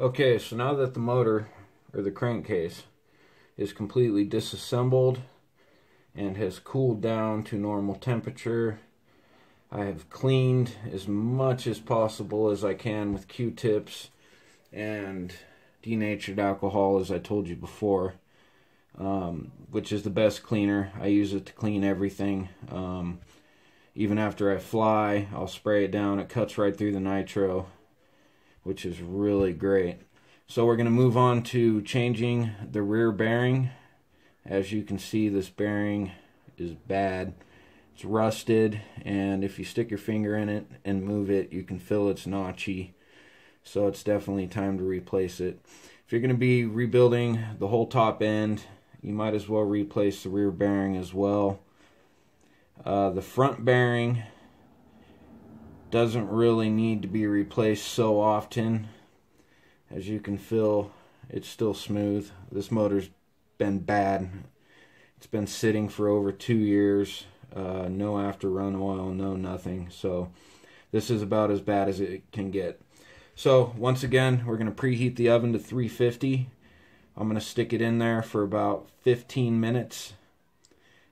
Okay, so now that the motor, or the crankcase, is completely disassembled and has cooled down to normal temperature, I have cleaned as much as possible as I can with Q-tips and denatured alcohol, as I told you before, which is the best cleaner. I use it to clean everything. Even after I fly, I'll spray it down. It cuts right through the nitro, which is really great. So we're going to move on to changing the rear bearing. As you can see, this bearing is bad. It's rusted, and if you stick your finger in it and move it, you can feel it's notchy. So it's definitely time to replace it. If you're going to be rebuilding the whole top end, you might as well replace the rear bearing as well. The front bearing doesn't really need to be replaced so often. As you can feel, it's still smooth. This motor's been bad. It's been sitting for over 2 years. No after run oil, no nothing. So this is about as bad as it can get. So once again, we're going to preheat the oven to 350. I'm going to stick it in there for about 15 minutes.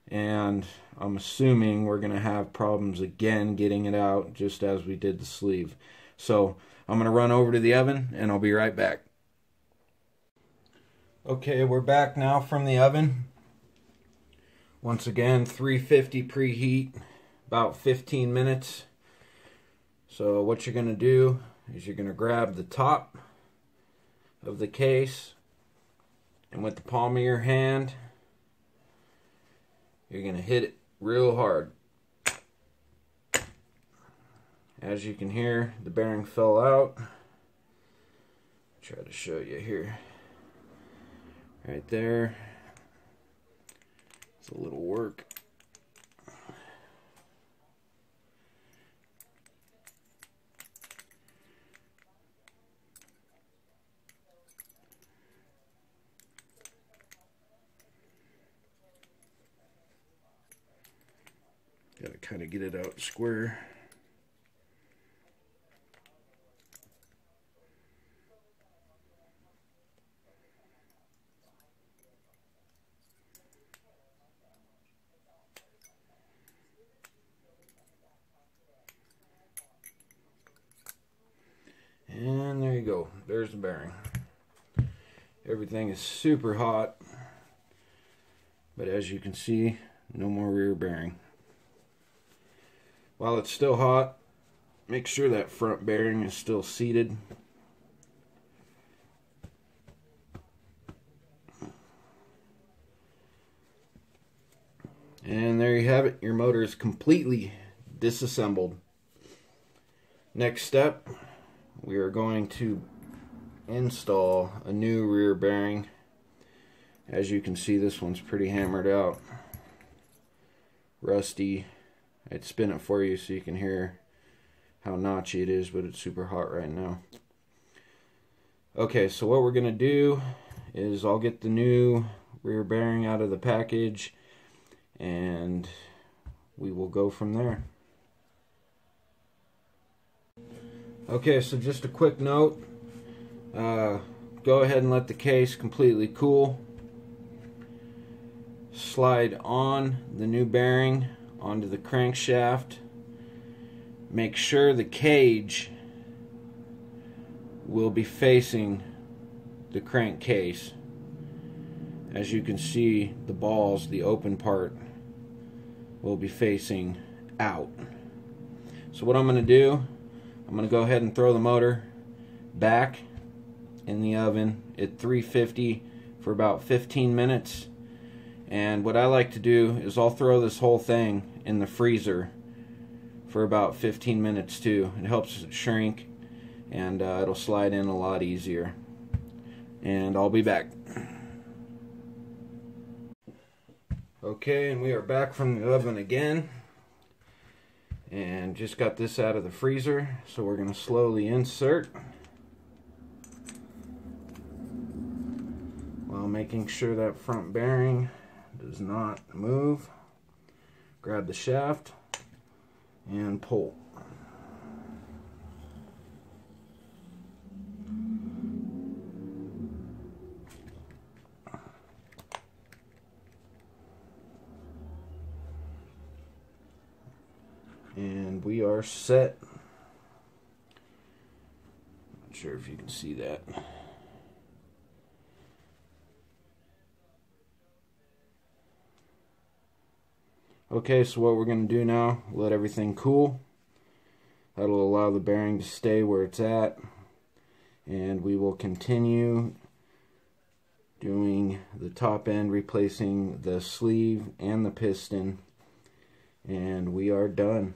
And I'm assuming we're going to have problems again getting it out, just as we did the sleeve. So I'm going to run over to the oven and I'll be right back. Okay, we're back now from the oven. Once again, 350 preheat, about 15 minutes. So what you're going to do is you're going to grab the top of the case, and with the palm of your hand, you're going to hit it real hard. As you can hear, the bearing fell out. Try to show you here. Right there. It's a little work. Gotta kind of get it out square. And there you go. There's the bearing. Everything is super hot. But as you can see, no more rear bearing. While it's still hot, make sure that front bearing is still seated. And there you have it. Your motor is completely disassembled. Next step, we are going to install a new rear bearing. As you can see, this one's pretty hammered out. Rusty. I'd spin it for you so you can hear how notchy it is, but it's super hot right now. Okay, so what we're going to do is I'll get the new rear bearing out of the package and we will go from there. Okay, so just a quick note. Go ahead and let the case completely cool. Slide on the new bearing onto the crankshaft. Make sure the cage will be facing the crankcase. As you can see, the balls, the open part, will be facing out. So what I'm going to do, I'm going to go ahead and throw the motor back in the oven at 350 for about 15 minutes. And what I like to do is I'll throw this whole thing in the freezer for about 15 minutes too. It helps it shrink and it'll slide in a lot easier. And I'll be back. Okay, and we are back from the oven again. And just got this out of the freezer, so we're going to slowly insert while making sure that front bearing does not move. Grab the shaft and pull. and we are set. Not sure if you can see that. Okay, so what we're going to do now, let everything cool. That'll allow the bearing to stay where it's at, and we will continue doing the top end, replacing the sleeve and the piston, and we are done.